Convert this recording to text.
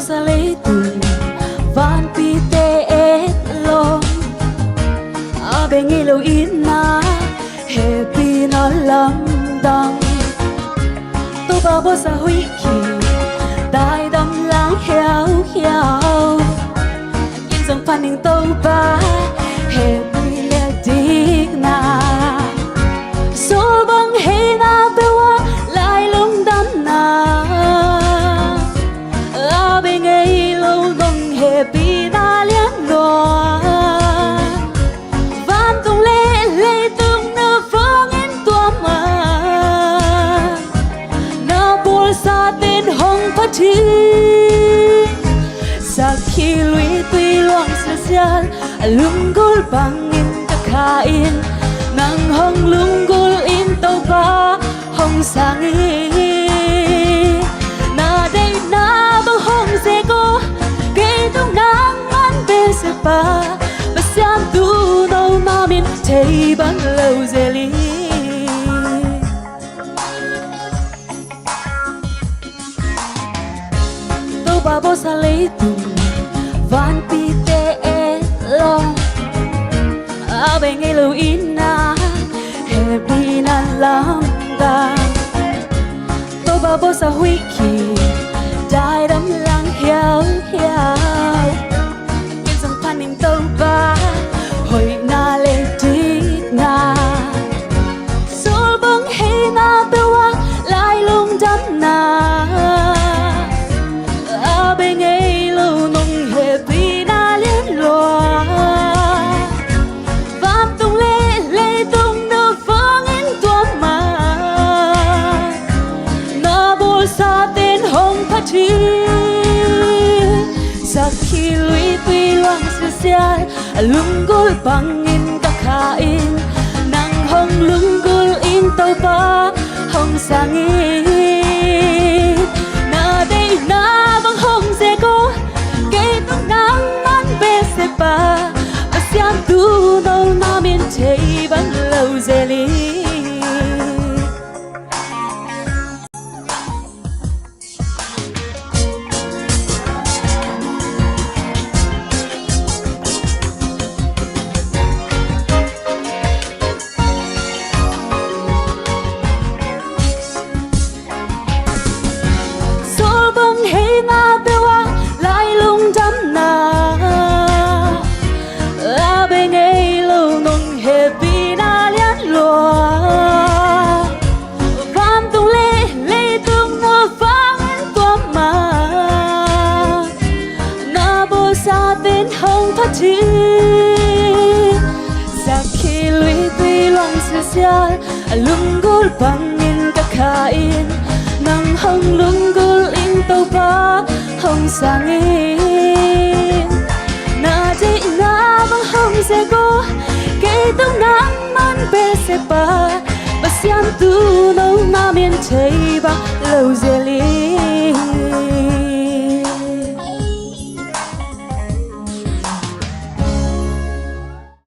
sa lấy từ van pi te et long a bên nghe lâu in na happy na lam dang tu ba bo sa hui ki dai dam lang hiao hiao in dòng phan ning tâu ba happy le dik na so bang he na pe wa lai lung dam na a bên nghe lâu dòng happy na lian loa van tung lê lê tung nơ phương in tua mà na bol sa tên hong phát chi sa khi lui tuy loang sa sial lung gol bang in ka kain nang hong lung gol in tàu ba hong sang na đây na bang hong se ko kê tung nang man be se pa ba siam tu đâu mà min thấy bang lâu zeli tàu ba bo sa lấy tu van pi te e long a bên nghe lâu in na happy na lam da tàu ba bo sa hui ki dai đắm lang hiao hiao in dòng phan ning tàu ba hồi na lê dik na sol bang he na pe wa lai lung dam na a bên nghe lâu nong happy na liên loa vam tung lê lê tung nơ phương in tua mà na bol sa tên hong phát chi sa khi lui tuy loang se sial lung gol bang in ka kain nang hong lung gol in tàu ba hong sang na đây na bang hong se ko kê tung nang man be se pa ba siam tu đâu na min thấy bang lâu zeli sol bang he na pe wa lai lung dam na a bên nghe lâu nong happy na lian loa van tung lê lê tung nơ vang in tua mà na bo sa tên hong phát chi sa khi lui tuy loang se sial lung gol bang in ka kain nang hong lung gol in tàu ba hong sang na đây na bang hong se ko kê tung nang man be se pa ba siam tu đâu mà miền thấy ba lâu zeli